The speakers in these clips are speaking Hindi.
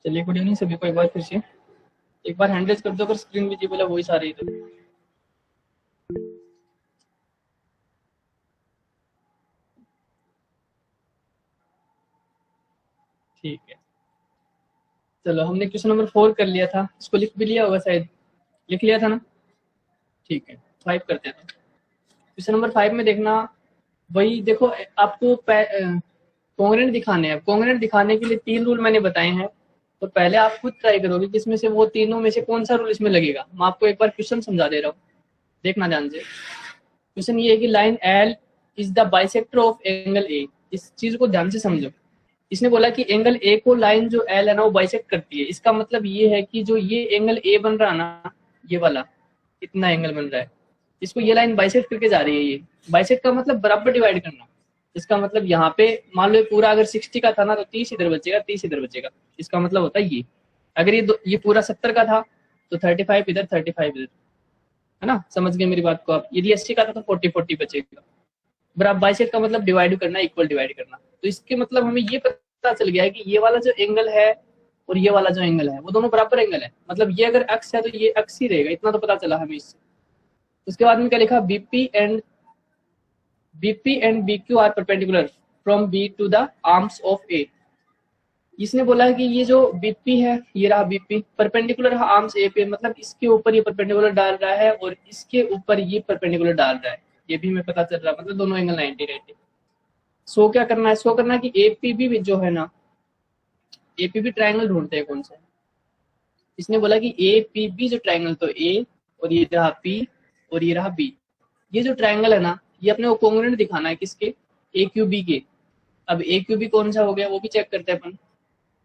चलिए गुड इवनिंग सभी को एक बार फिर से एक बार हैंड रेज कर दो अगर स्क्रीन विजिबल है, वॉइस आ रही है तो। ठीक है, चलो हमने क्वेश्चन नंबर 4 कर लिया था, इसको लिख भी लिया होगा शायद, लिख लिया था ना। ठीक है, 5 करते हैं। क्वेश्चन नंबर 5 में देखना, वही देखो आपको कॉन्ग्रेंट दिखाने हैं। कॉन्ग्रेंट दिखाने के लिए 3 रूल मैंने बताए हैं, तो पहले आप खुद ट्राई करोगे कि इसमें से वो तीनों में से कौन सा रूल इसमें लगेगा। मैं आपको एक बार क्वेश्चन समझा दे रहा हूँ, देखना ध्यान से। क्वेश्चन ये है कि line L is the bisector of angle A. इस चीज को ध्यान से समझो। इसने बोला कि एंगल ए को लाइन जो एल है ना वो बाइसेक्ट करती है। इसका मतलब ये है कि जो ये एंगल ए बन रहा है ना, ये वाला इतना एंगल बन रहा है, इसको ये लाइन बाइसेक्ट करके जा रही है। ये बाइसेक्ट का मतलब बराबर डिवाइड करना। इसका मतलब यहाँ पे मान लो पूरा अगर 60 का था ना, तो 30 इधर बचेगा, 30 इधर बचेगा। इसका मतलब होता है ये, अगर ये पूरा 70 का था तो 35 इधर, 35 इधर, है ना। समझ गए मेरी बात को आप। यदि 80 का था तो 40 बचेगा। बराबर बाइसेक्ट का मतलब डिवाइड करना, इक्वल डिवाइड करना। तो इसके मतलब हमें ये पता चल गया है कि ये वाला जो एंगल है और ये वाला जो एंगल है वो दोनों बराबर एंगल है। मतलब ये अगर अक्स है तो ये अक्स ही रहेगा, इतना तो पता चला हमें इससे। उसके बाद में क्या लिखा, BP and BQ are perpendicular from B to the arms of A। इसने बोला है कि ये जो BP है, ये रहा BP, परपेंडिकुलर है आर्म्स A पे, मतलब इसके ऊपर ये परपेंडिकुलर डाल रहा है और इसके ऊपर ये परपेंडिकुलर डाल रहा है। ये भी हमें पता चल रहा है, मतलब दोनों एंगल 90 सो क्या करना है, सो करना है कि APB जो है ना, APB ट्राइंगल ढूंढते हैं कौन सा। इसने बोला कि APB जो ट्राइंगल, तो A और ये रहा P और ये रहा B, ये जो ट्राइंगल है ना, ये अपने को कॉन्ग्रुएंट दिखाना है किसके, AQB के। अब AQB कौन सा हो गया वो भी चेक करते हैं अपन।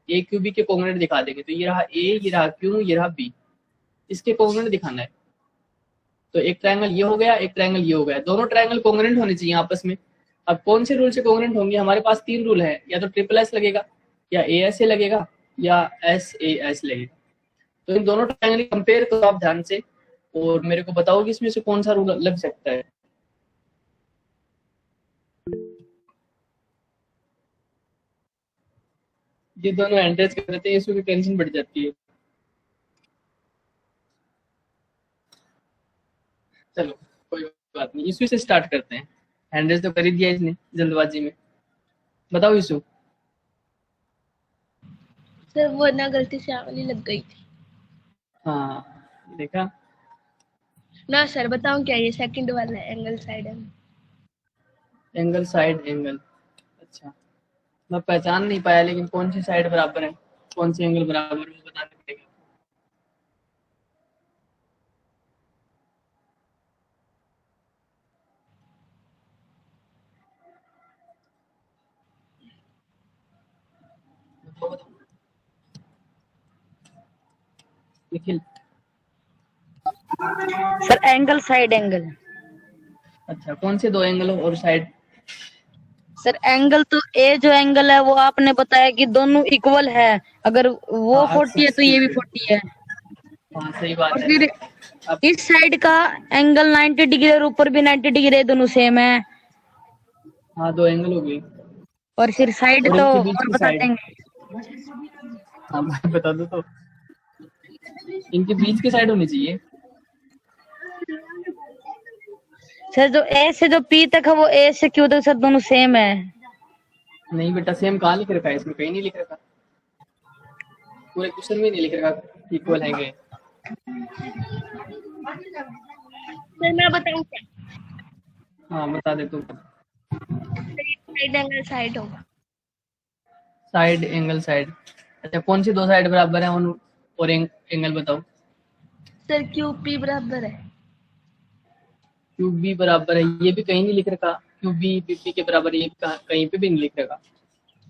AQB के कॉन्ग्रुएंट दिखा देंगे, तो ये रहा A, ये रहा Q, ये रहा B, इसके कॉन्ग्रुएंट दिखाना है। तो एक ट्राइंगल ये हो गया, एक ट्राइंगल ये हो गया, दोनों ट्राइंगल कॉन्ग्रुएंट होने चाहिए आपस में। अब कौन से रूल से कॉन्ग्रुएंट होंगे, हमारे पास 3 रूल है, या तो ट्रिपल एस लगेगा, या ASA लगेगा, या SAS लगेगा। तो इन दोनों ट्राइंगल कंपेयर करो आप ध्यान से, और मेरे को बताओ कि इसमें से कौन सा रूल लग सकता है। ये दोनों एंट्रेस कर देते हैं, इसमें टेंशन बढ़ जाती है। चलो कोई बात नहीं, इशू से स्टार्ट करते हैं। हैंडरेस तो कर ही दिया इसने जल्दबाजी में। बताओ इशू। सर वो ना गलती से वाली लग गई थी हाँ देखा ना। सर बताऊं क्या, ये सेकंड वाला एंगल साइड है। एंगल साइड एंगल, अच्छा मैं पहचान नहीं पाया, लेकिन कौन सी साइड बराबर है, कौन सी एंगल बराबर है, वो बताना पड़ेगा। बताओ बताओ Nikhil. Sir angle side angle. अच्छा कौन से 2 एंगल और साइड। सर एंगल तो ए जो एंगल है वो आपने बताया कि दोनों इक्वल है, अगर वो हाँ 40 है तो ये भी 40 है। हाँ सही बात और है। फिर अब इस साइड का एंगल 90 डिग्री और ऊपर भी 90 डिग्री है, दोनों सेम है। हाँ 2 एंगल हो गई, और फिर साइड और तो इनके बीच और की बता साइड। देंगे। हाँ मैं बता दो तो, इनके बीच की साइड होनी चाहिए। सर जो ए से जो पी तक है वो ए से क्यू तक, सर दोनों सेम है। नहीं बेटा, सेम कहाँ लिख रखा है, इसमें कहीं नहीं लिख रखा, पूरे क्वेश्चन में नहीं लिख रखा इक्वल है। सर मैं बताऊं क्या, हाँ बता दे तू। साइड एंगल साइड होगा। साइड एंगल साइड, अच्छा कौन सी 2 साइड बराबर है उन, और एंगल बताओ। सर QP बराबर है। QB बराबर है, ये भी कहीं नहीं लिख रखा। QB BP के बराबर, ये कहीं पे भी नहीं लिख रखा।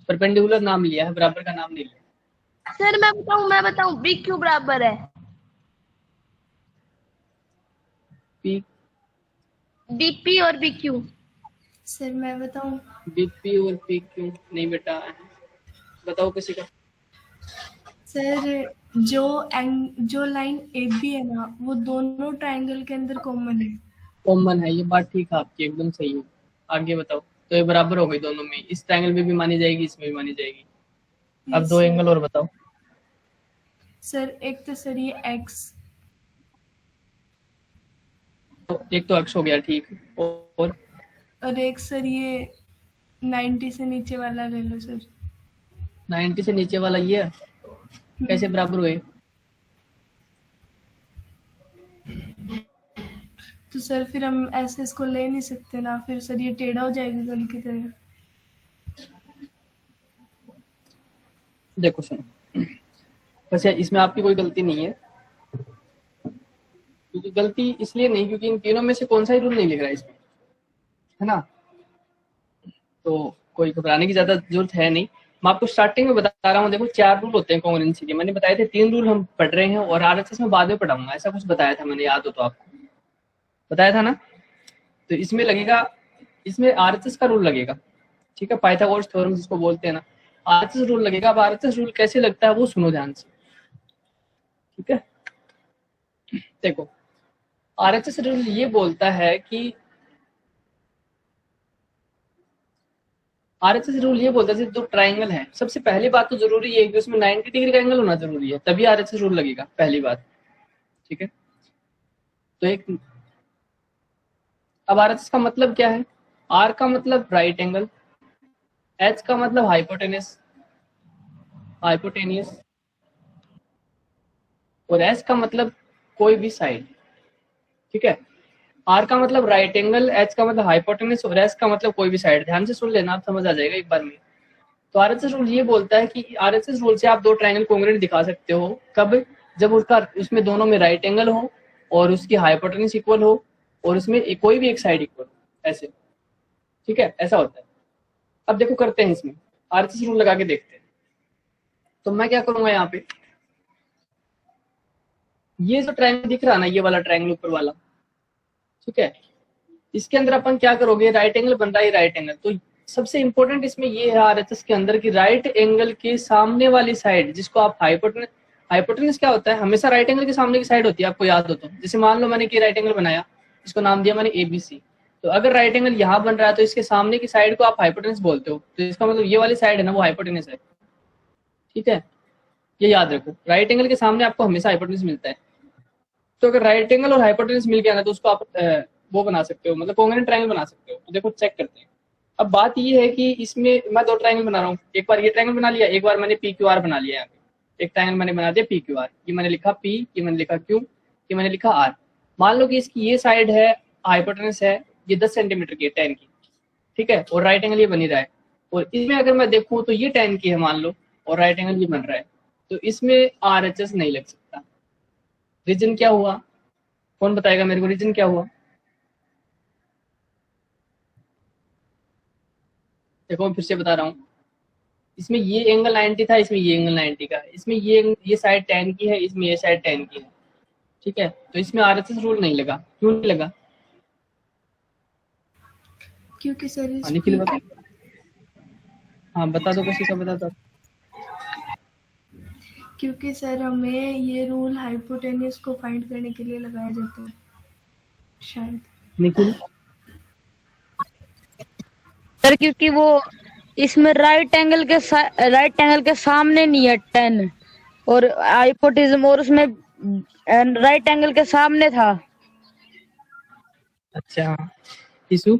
परपेंडिकुलर नाम लिया है, बराबर का नाम नहीं लिया। सर मैं बताऊं BQ बराबर है। P BP और BQ। सर मैं बताऊं, BP और PQ नहीं बेटा, बताओ किसी का। सर जो लाइन AB है ना, वो दोनों ट्रायंगल के अंदर कॉमन है। कॉमन है, ये बात ठीक है आपकी, एकदम सही है। आगे बताओ। तो ये बराबर हो गई दोनों में, इस ट्रायंगल में भी मानी जाएगी, इसमें भी मानी जाएगी। अब यस 2 सर। एंगल और बताओ। सर एक तो सर ये x तो एक तो x हो गया, ठीक। और एक सर ये 90 से नीचे वाला ले लो सर। 90 से नीचे वाला ये कैसे बराबर हुए? तो सर फिर हम ऐसे इसको ले नहीं सकते ना, फिर सर ये टेढ़ा हो जाएगा गल की तरह। देखो सुनो, वैसे इसमें आपकी कोई गलती नहीं है, क्योंकि गलती इसलिए नहीं क्योंकि इन तीनों में से कौन सा ही रूल नहीं लिख रहा है इसमें, है ना। तो कोई घबराने की ज्यादा जरूरत है नहीं। मैं आपको स्टार्टिंग में बता रहा हूँ, देखो 4 रूल होते हैं कॉन्ग्रुएंसी के। मैंने बताए थे 3 रूल हम पढ़ रहे हैं और आरएचएस में बाद में पढ़ाऊंगा, ऐसा कुछ बताया था मैंने, याद हो तो आपको बताया था ना। तो इसमें लगेगा, इसमें आरएचएस का रूल लगेगा, ठीक है, पाइथागोरस थ्योरम जिसको बोलते हैं ना, आरएचएस रूल लगेगा। अब आरएचएस रूल कैसे लगता है वो सुनो ध्यान से, ठीक है। देखो आरएचएस रूल ये बोलता है कि आरएचएस रूल ये बोलता है, दो ट्राइंगल है, सबसे पहली बात तो जरूरी है कि उसमें 90 डिग्री का एंगल होना जरूरी है, तभी आरएचएस रूल लगेगा, पहली बात, ठीक है। तो एक अब आरएचएस का मतलब क्या है? आर का मतलब राइट एंगल, एच का मतलब हाइपोटेनियस और एस का मतलब कोई भी साइड, ठीक है। आर का मतलब राइट एंगल, एच का मतलब हाइपोटेनस और एस का मतलब कोई भी साइड। ध्यान से सुन लेना, आप समझ आ जाएगा एक बार में। तो आरएचएस रूल ये बोलता है कि आरएचएस रूल से आप दो ट्रायंगल कॉन्ग्रुएंट दिखा सकते हो, कब? जब उसमें दोनों में राइट एंगल हो और उसकी हाइपोटेनस इक्वल हो और उसमें कोई भी एक साइड इक्वल हो, ऐसे, ठीक है, ऐसा होता है। अब देखो करते हैं इसमें आरएचएस रूल लगा के देखते हैं। तो मैं क्या करूंगा, यहाँ पे ये जो ट्रायंगल दिख रहा ना, ये वाला ट्रायंगल ऊपर वाला, ठीक है, इसके अंदर अपन क्या करोगे, राइट एंगल बन रहा है, राइट एंगल। तो सबसे इंपॉर्टेंट इसमें ये है आरएचएस के अंदर की राइट एंगल के सामने वाली साइड, जिसको आप हाइपोटेनस क्या होता है, हमेशा राइट एंगल के सामने की साइड होती है, आपको याद हो तो। जैसे मान लो मैंने कि राइट एंगल बनाया, इसको नाम दिया मैंने एबीसी, तो अगर राइट एंगल यहाँ बन रहा है तो इसके सामने की साइड को आप हाइपोटेनस बोलते हो, तो इसका मतलब ये वाली साइड है ना, वो हाइपोटेनस है, ठीक है। ये याद रखो, राइट एंगल के सामने आपको हमेशा हाइपोटेनस मिलता है। तो अगर राइट एंगल और हाइपोटेनस मिल गया ना, तो उसको आप वो बना सकते हो, मतलब कॉन्ग्रुएंट ट्रायंगल बना सकते हो। तो देखो चेक करते हैं। अब बात ये है कि इसमें मैं दो ट्रायंगल बना रहा हूँ, एक बार ये ट्रायंगल बना लिया, एक बार मैंने पी क्यू आर बना लिया। यहाँ पे एक ट्रायंगल मैंने बना दिया पी क्यू आर, ये मैंने लिखा पी, ये मैंने लिखा क्यू, ये मैंने लिखा आर। मान लो कि इसकी ये साइड है, हाइपोटेनस है ये 10 सेंटीमीटर की, 10 की, ठीक है, और राइट एंगल ये बन ही रहा है। और इसमें अगर मैं देखूँ तो ये 10 की है मान लो, और राइट एंगल ये बन रहा है, तो इसमें आरएचएस नहीं लग सकता। रीजन क्या हुआ, कौन बताएगा मेरे को, रीजन क्या हुआ? देखो मैं फिर से बता रहा हूँ, इसमें ये एंगल 90 था, इसमें ये एंगल 90 का है, इसमें ये साइड 10 की है, इसमें ये साइड 10 की है, ठीक है। तो इसमें आरएचएस रूल नहीं लगा। क्यों नहीं लगा? क्योंकि सर निखिल बता, हाँ बता दो, किसी का बता दो। क्योंकि सर हमें ये रूल हाइपोटेनियस को फाइंड करने के लिए लगाया जाता है शायद। निखिल सर क्योंकि वो इसमें राइट एंगल के सामने नहीं है 10 और हाइपोटेनिस, और उसमें राइट एंगल के सामने था। अच्छा इशू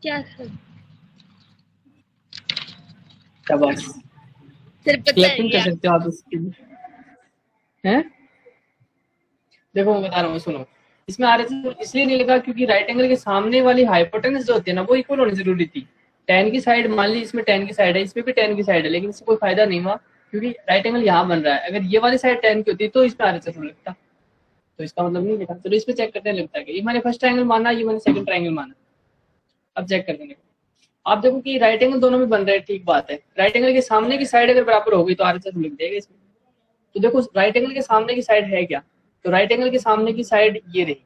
क्या सर? शाबाश, सर पता है क्लैपिंग कर क्या? सकते हो आप इसके लिए, हैं? देखो मैं बता रहा हूँ, सुनो। इसमें आरएचएस इसलिए नहीं लगा क्योंकि राइट एंगल के सामने वाली हाइपोटेनस जो होती है ना, वो इक्वल होनी जरूरी थी। 10 की साइड मान ली, इसमें 10 की साइड है, इसमें भी 10 की साइड है, लेकिन इससे कोई फायदा नहीं हुआ क्योंकि राइट एंगल यहाँ बन रहा है। अगर ये वाली साइड 10 की होती तो इसमें आरएचएस लगता, तो इसका मतलब नहीं लिखा। चलो इसमें चेक करते हैं लगता है कि ये मैंने फर्स्ट ट्रायंगल माना, ये मैंने सेकंड ट्रायंगल माना। अब चेक करते हैं, आप देखो कि राइट एंगल दोनों में बन रहे हैं, ठीक बात है। राइट एंगल के सामने की साइड अगर बराबर होगी तो आरएचएस लिख देगा इसमें। तो देखो राइट एंगल के सामने की साइड है क्या, तो राइट एंगल के सामने की साइड ये रही,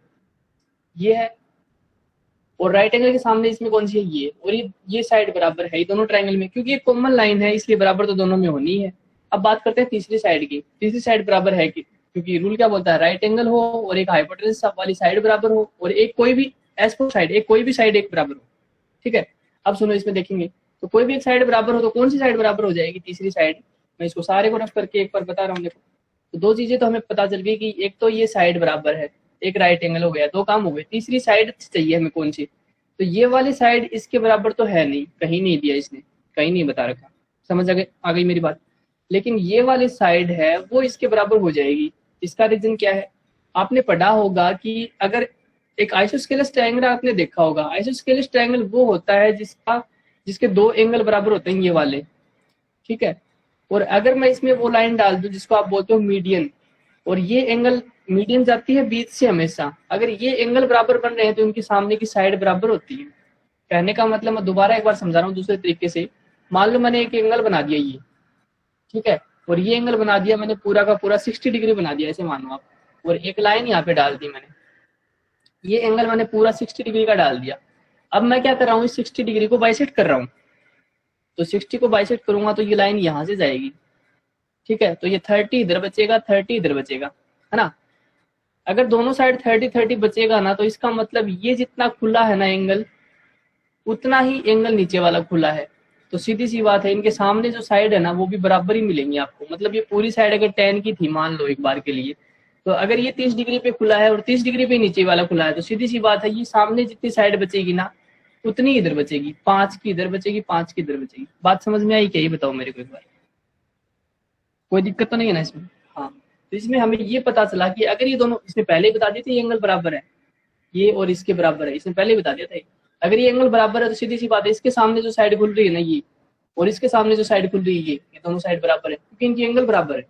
ये है, और राइट एंगल के सामने इसमें कौन सी है, ये, और ये साइड बराबर है, ये दोनों ट्रायंगल में, क्योंकि ये कॉमन लाइन है इसलिए बराबर तो दोनों में होनी है। अब बात करते हैं तीसरी साइड की। तीसरी साइड बराबर है कि, क्योंकि रूल क्या बोलता है, राइट एंगल हो और एक हाइपोटेनस वाली साइड बराबर हो और एक कोई भी एस फोर साइड, एक कोई भी साइड एक बराबर हो, ठीक है। अब सुनो इसमें देखेंगे तो कोई भी एक साइड बराबर हो तो कौन सी साइड बराबर हो जाएगी? तीसरी साइड। मैं इसको सारे को रफ करके एक बार बता रहा हूँ। देखो, तो दो चीजें तो हमें पता चल गई कि एक तो ये साइड बराबर है, एक राइट एंगल हो गया, दो काम हो गए। तीसरी साइड चाहिए हमें कौन सी? तो ये वाली साइड इसके बराबर तो है नहीं, कहीं नहीं दिया इसने, कहीं नहीं बता रखा। समझ आ गई मेरी बात? लेकिन ये वाली साइड है वो इसके बराबर हो जाएगी। इसका रीजन क्या है? आपने पढ़ा होगा कि अगर एक आइसोस्केलस ट्रायंगल आपने देखा होगा, आइसोस्केलस ट्रायंगल वो होता है जिसके दो एंगल बराबर होते हैं, ये वाले, ठीक है। और अगर मैं इसमें वो लाइन डाल दूं जिसको आप बोलते हो मीडियन, और ये एंगल मीडियन जाती है बीच से हमेशा, अगर ये एंगल बराबर बन रहे हैं तो उनकी सामने की साइड बराबर होती है। कहने का मतलब, मैं दोबारा एक बार समझा रहा हूँ दूसरे तरीके से। मान लो मैंने एक एंगल बना दिया ये, ठीक है, और ये एंगल बना दिया मैंने पूरा का पूरा 60 डिग्री बना दिया, ऐसे मानो आप, और एक लाइन यहाँ पे डाल दी मैंने, ये एंगल मैंने पूरा 60 डिग्री का डाल दिया। अब मैं क्या कर रहा हूँ, इस 60 डिग्री को बाइसेक्ट कर रहा हूँ, तो 60 को बाइसेक्ट करूंगा तो ये लाइन यहाँ से जाएगी, ठीक है। तो ये 30 इधर बचेगा, 30 इधर बचेगा, है ना। अगर दोनों साइड 30-30 बचेगा ना, तो इसका मतलब ये जितना खुला है ना एंगल, उतना ही एंगल नीचे वाला खुला है। तो सीधी सी बात है, इनके सामने जो साइड है ना वो भी बराबर ही मिलेंगी आपको। मतलब ये पूरी साइड अगर 10 की थी मान लो एक बार के लिए, तो अगर ये 30 डिग्री पे खुला है और 30 डिग्री पे नीचे वाला खुला है, तो सीधी सी बात है ये सामने जितनी साइड बचेगी ना उतनी इधर बचेगी, 5 की इधर बचेगी, 5 की इधर बचेगी। बात समझ में आई क्या? ये बताओ मेरे को एक बार, कोई दिक्कत तो नहीं है ना इसमें? हाँ, तो इसमें हमें ये पता चला कि अगर ये दोनों, इसने पहले ही बता दिया था ये एंगल बराबर है, ये और इसके बराबर है, इसने पहले ही बता दिया था। अगर ये एंगल बराबर है तो सीधी सी बात है इसके सामने जो साइड खुल रही है ना ये, और इसके सामने जो साइड खुल रही है ये दोनों साइड बराबर है, क्योंकि इनकी एंगल बराबर है,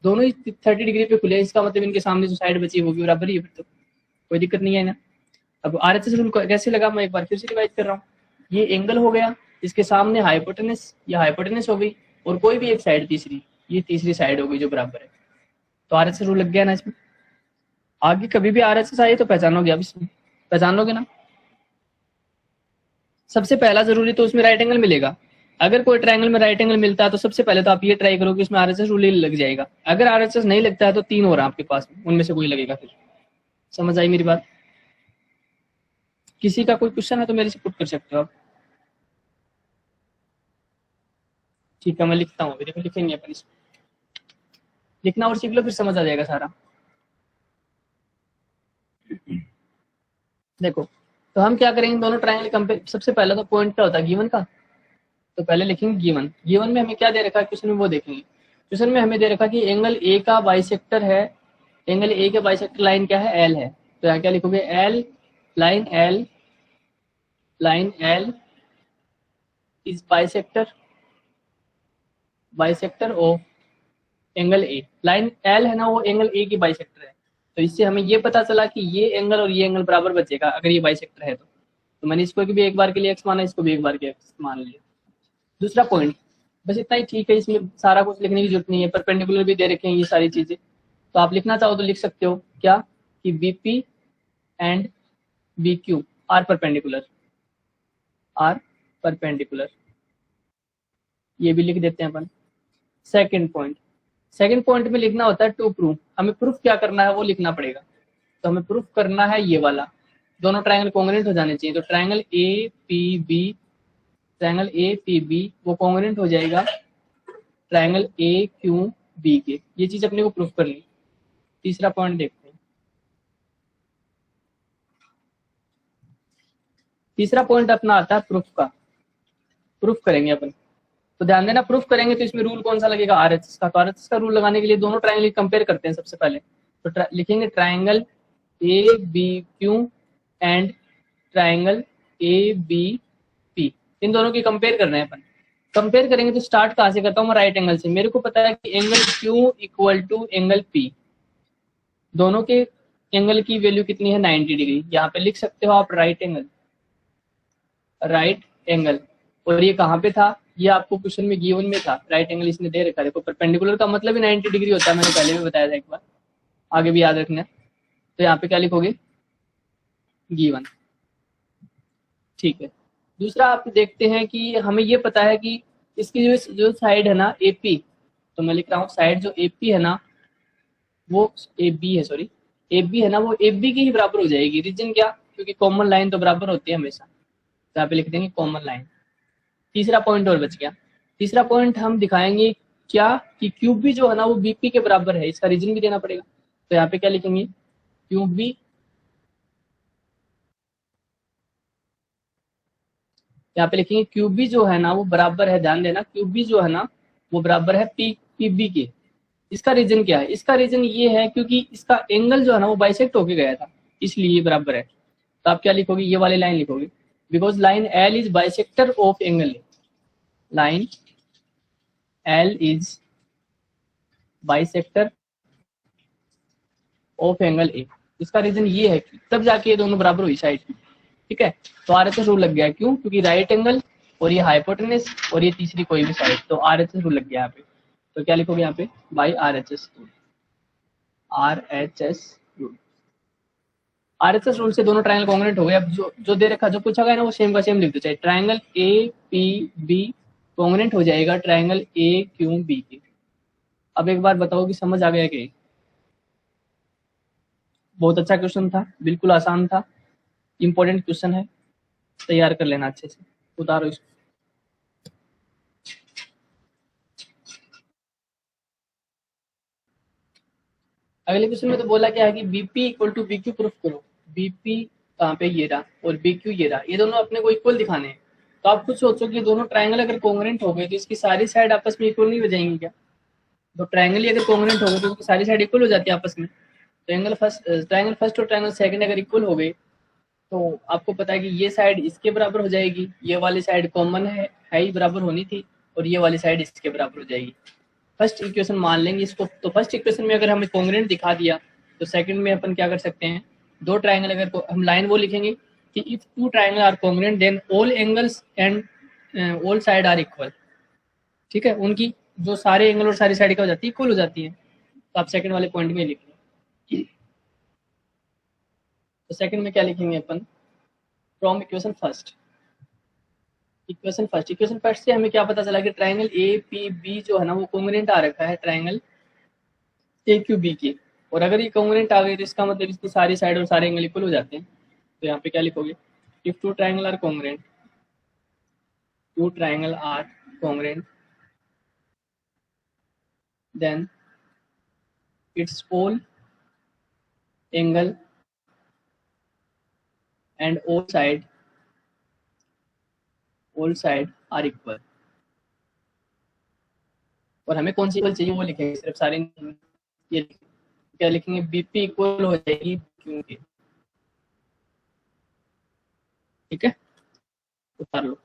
दोनों ही 30 डिग्री पे खुले हैं। इसका मतलब इनके सामने जो साइड बची है वो भी बराबर ही है, तो कोई दिक्कत नहीं है ना। अब RHS रूल कैसे लगा, मैं एक बार फिर से रिवाइज कर रहा हूँ। ये एंगल हो गया, इसके सामने हाइपोटेनस या हाइपोटेनस हो गई, और कोई भी एक साइड तीसरी, ये तीसरी साइड हो गई जो बराबर है। तो RHS रूल लग गया ना इसमें। आगे कभी भी RHS आए तो पहचानोगे, अब इसमें पहचान लोगे ना। सबसे पहला जरूरी तो उसमें राइट एंगल मिलेगा। अगर कोई ट्रायंगल में राइट एंगल मिलता है तो सबसे पहले तो आप ये ट्राई करो कि उसमें RHS रूल लग जाएगा। अगर RHS नहीं लगता है तो 3 और आपके पास, उनमें से कोई लगेगा। फिर समझ आई मेरी बात? किसी का कोई क्वेश्चन है तो मेरे से पुट कर सकते हो आप। ठीक है, मैं लिखता हूँ, देखो लिखेंगे अपन इसमें, लिखना और सीख लो फिर समझ आ जाएगा सारा। देखो, तो हम क्या करेंगे, दोनों ट्रायंगल कंपेयर। सबसे पहले तो पॉइंट क्या होता है, गिवन का, तो पहले लिखेंगे गिवन। गिवन में हमें क्या दे रखा है क्वेश्चन में, वो देखेंगे। क्वेश्चन में हमें दे रखा कि एंगल ए का बाइसेक्टर है, एंगल ए के बाइसेक्टर लाइन क्या है, एल है। तो यहाँ क्या लिखोगे, L line L is bisector of angle A. Line L है ना, वो एंगल ए की बाइसेक्टर है। तो इससे हमें ये पता चला कि ये एंगल और ये एंगल बराबर बचेगा अगर ये बाइसेक्टर है तो मैंने इसको भी एक बार के लिए एक्स माना, इसको भी एक बार के एक्स मान लिया। दूसरा पॉइंट, बस इतना ही ठीक है, इसमें सारा कुछ लिखने की जरूरत नहीं है। परपेंडिकुलर भी दे रखे हैं ये सारी चीजें, तो आप लिखना चाहो तो लिख सकते हो। क्या कि BP and BQ are perpendicular, ये भी लिख देते हैं अपन। सेकंड पॉइंट में लिखना होता है टू प्रूफ। हमें प्रूफ क्या करना है वो लिखना पड़ेगा। तो हमें प्रूफ करना है ये वाला, दोनों ट्रायंगल कॉन्ग्रुएंट हो जाने चाहिए। तो ट्रायंगल ए पी बी वो कॉन्ग्रुएंट हो जाएगा ट्रायंगल ए क्यू बी के। ये चीज अपने को प्रूफ करनी। तीसरा पॉइंट देखते हैं। तीसरा पॉइंट अपना आता है प्रूफ का। प्रूफ करेंगे अपन, तो ध्यान देना प्रूफ करेंगे तो इसमें रूल कौन सा लगेगा, RHS का। तो RHS का रूल लगाने के लिए दोनों ट्रायंगल कंपेयर करते हैं सबसे पहले। तो लिखेंगे triangle A B Q and triangle A B P, इन दोनों की कंपेयर कर रहे हैं अपन। कंपेयर करेंगे तो स्टार्ट कहाँ से करता हूँ मैं, राइट एंगल से। मेरे को पता है कि angle Q equal to angle P, दोनों के एंगल की वैल्यू कितनी है, 90 डिग्री। यहाँ पे लिख सकते हो आप राइट एंगल। और ये कहाँ पे था, ये आपको क्वेश्चन में गिवन में था, राइट एंगल इसने दे रखा है। देखो परपेंडिकुलर का मतलब ही 90 डिग्री होता है, मैंने पहले भी बताया था एक बार, आगे भी याद रखना है। तो यहाँ पे क्या लिखोगे, गिवन, ठीक है। दूसरा आप देखते हैं कि हमें ये पता है कि इसकी जो साइड है ना AP, तो मैं लिख रहा हूँ साइड जो AP है ना वो AB है ना, वो AB की ही बराबर हो जाएगी। रीजन क्या, क्योंकि कॉमन लाइन तो बराबर होती है हमेशा। तो यहाँ पे लिख देंगे कॉमन लाइन, तीसरा पॉइंट और बच गया। तीसरा पॉइंट हम दिखाएंगे क्या कि क्यूब बी जो है ना वो बीपी के बराबर है, इसका रीजन भी देना पड़ेगा। तो यहाँ पे क्या लिखेंगे, क्यूब बी, यहाँ पे लिखेंगे क्यूब बी जो है ना वो बराबर है, ध्यान देना, क्यूब बी जो है ना वो बराबर है पी बी के। इसका रीजन क्या है, इसका रीजन ये है क्योंकि इसका एंगल जो है ना वो बाइसेक्ट होके गया था, इसलिए ये बराबर है। तो आप क्या लिखोगे, ये वाली लाइन लिखोगे, because line L is bisector of angle A, line L is bisector of angle A. इसका रीजन ये है कि तब जाके ये दोनों बराबर हुई साइड की, ठीक है। तो आरएचएस रूल लग गया, क्यों, क्योंकि राइट एंगल और ये हाइपोटेनस और ये तीसरी कोई भी साइड, तो आरएचएस रूल लग गया यहाँ पे। तो क्या लिखोगे यहाँ पे, by RHS rule, RHS rule. RHS rule से दोनों ट्रायंगल कॉन्ग्रुएंट हो गए। अब जो दे रखा, जो पूछा गया ना वो सेम का सेम लिख दो, चाहे triangle A P B congruent हो जाएगा ट्रायंगल ए क्यू बी के। अब एक बार बताओ कि समझ आ गया कि बहुत अच्छा क्वेश्चन था, बिल्कुल आसान था, इंपॉर्टेंट क्वेश्चन है, तैयार कर लेना अच्छे से, उतारो इसको। अगले क्वेश्चन में तो बोला क्या है कि BP equal to BQ proof करो। बीपी कहाँ पे, ये रहा, और बीक्यू ये रहा, ये दोनों अपने को इक्वल दिखाने हैं। तो आप खुद सोचो कि दोनों ट्रायंगल अगर कॉन्ग्रुएंट हो गए तो इसकी सारी साइड आपस में इक्वल नहीं हो जाएंगी क्या? तो ट्रायंगल ही अगर कॉन्ग्रुएंट हो गए तो इसकी सारी साइड इक्वल हो जाती है आपस में। ट्रायंगल फर्स्ट और ट्रायंगल सेकंड अगर इक्वल हो गए तो आपको पता है कि ये साइड इसके बराबर हो जाएगी, ये वाली साइड कॉमन है ही बराबर होनी थी, और ये वाली साइड इसके बराबर हो जाएगी। फर्स्ट इक्वेशन मान लेंगे इसको। तो फर्स्ट इक्वेशन में अगर हमें कॉन्ग्रुएंट दिखा दिया तो सेकंड में अपन क्या कर सकते हैं, दो ट्रायंगल अगर हम लाइन वो लिखेंगे कि if two triangle are congruent then all angles and all side are equal, ठीक है, उनकी जो सारे एंगल और सारी साइड क्या हो जाती है, इक्वल हो जाती है। तो आप सेकंड वाले पॉइंट में लिख लें। तो सेकंड में क्या लिखेंगे अपन, फ्रॉम इक्वेशन फर्स्ट से हमें क्या पता चला कि ट्रायंगल ए पी बी जो है ना वो कॉन्ग्रुएंट आ रखा है ट्रायंगल ए क्यू बी के। और अगर ये कॉन्ग्रुएंट आ गए तो इसका मतलब इसकी सारी साइड और सारे एंगल इक्वल हो जाते हैं। तो यहाँ पे क्या लिखोगे, if two triangle are congruent, then it's all angle and all side are equal. और हमें कौन सी इक्वल चाहिए वो लिखेंगे, सिर्फ सारे ये क्या लिखेंगे, बीपी इक्वल हो जाएगी क्यू के, ठीक है, उतार लो।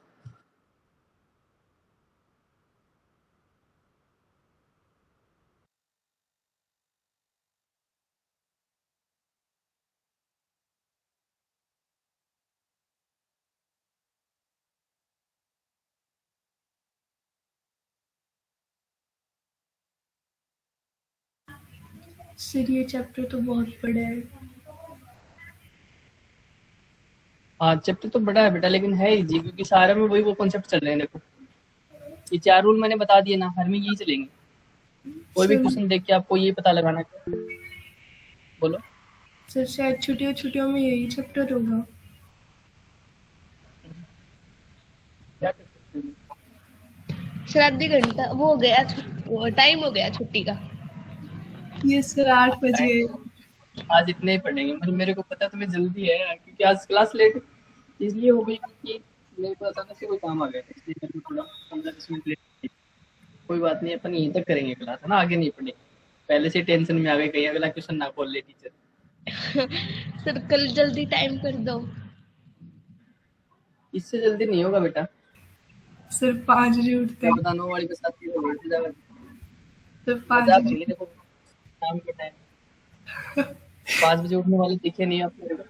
सर ये चैप्टर तो बहुत बड़ा है। हाँ चैप्टर तो बड़ा है बेटा, लेकिन है इजी, क्योंकि सारे में वही वो कॉन्सेप्ट चल रहे हैं। देखो ये 4 रूल मैंने बता दिए ना, हर में यही चलेंगे। कोई भी क्वेश्चन देख के आपको ये पता लगाना है, बोलो। सर शायद छुट्टियों में यही चैप्टर होगा। क्या कर सकते हैं? सर आधे घंटा वो हो गया, टाइम हो गया छुट्टी का। ये सर 8 बजे। आज इतने ही पढ़ेंगे, मतलब मेरे को पता तुम्हें जल्दी है, क्योंकि आज क्लास लेट इसलिए हो गई क्योंकि मेरे को अचानक से कोई काम आ गया था, इसलिए मेरे को थोड़ा 15-20 मिनट लेट। कोई बात नहीं, अपन यहीं तक करेंगे क्लास, है ना, आगे नहीं पढ़ेंगे। पहले से टेंशन में आ गए कहीं अगला क्वेश्चन ना खोल ले टीचर। सर कल जल्दी टाइम कर दो। इससे जल्दी नहीं होगा बेटा। सर 5 बजे उठते हैं। बता 9 वाली बस आती है, बैठ जाएगा। सर 5 मजाक बजे। नहीं, देखो शाम के टाइम 5 बजे उठने वाले दिखे नहीं आप मेरे को।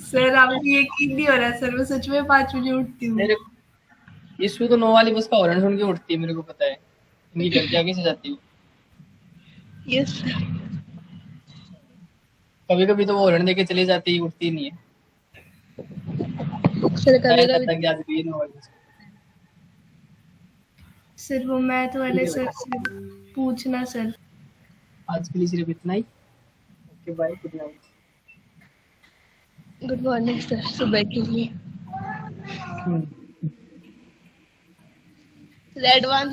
सर आपको यकीन नहीं हो रहा सर, मैं सच में 5 बजे उठती हूँ। मेरे इसमें तो 9 वाली बस का हॉर्न सुन के उठती है, मेरे को पता है। इनकी घर के आगे से जाती हूँ। यस कभी कभी तो वो हॉर्न देके चली जाती है, उठती नहीं है। सर कभी पता कि आज भी 9 वाली। सर वो मैथ वाले सर से पूछना सर। आज के लिए सिर्फ इतना ही। Okay bye, good night. Good morning sir, सुबह के लिए। Red one